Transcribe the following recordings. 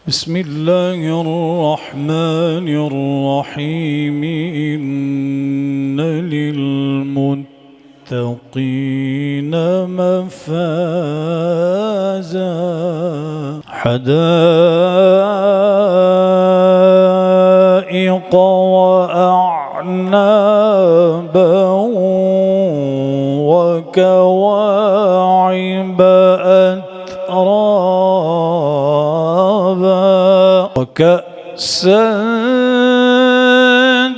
بسم الله الرحمن الرحيم إن للمتقين مفازا حدائق وأعنابا وكواعب أترابا وكأسا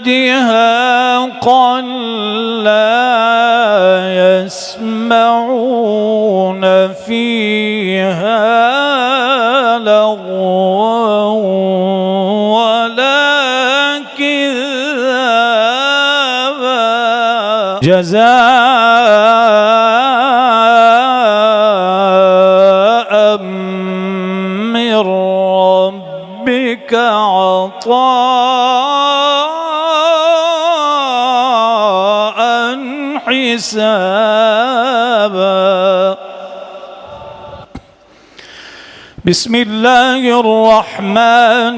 دهاقا لا يسمعون فيها لغوا ولا كذابا جزاء من ربك عطاء حسابا. بسم الله الرحمن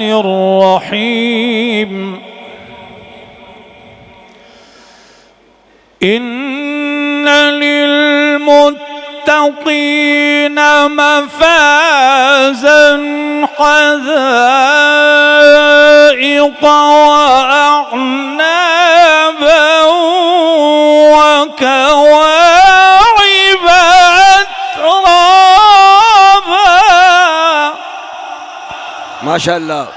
الرحيم إن للمتقين مفازا حدائق وأعنابا وكواعب أترابا. ما شاء الله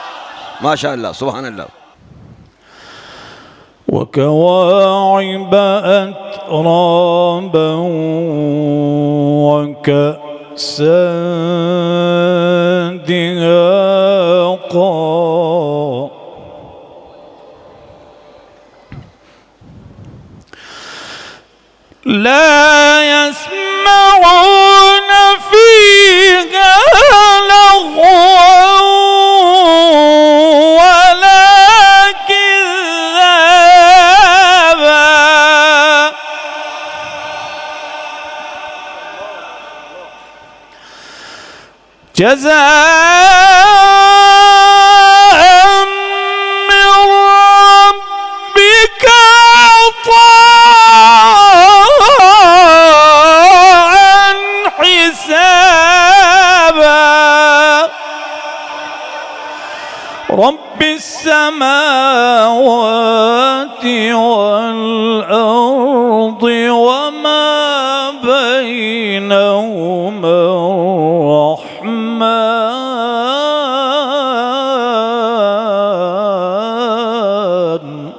ما شاء الله سبحان الله. وكواعب أترابا وكأسا دهاقا لا يسمعون فيها لغوا ولا كذابا جزاء من ربك عطاء حسابا. رب السماوات والأرض وما بينهما الرحمن.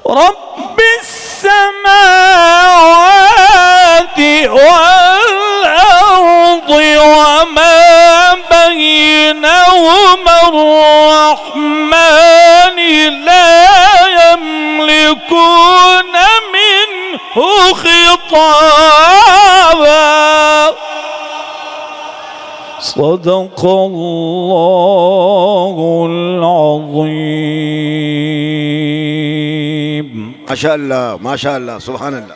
رب السماوات والأرض وما بينهما الرحمن لا يملكون منه خطابا. صدق الله العظيم. ما شاء الله ما شاء الله سبحان الله.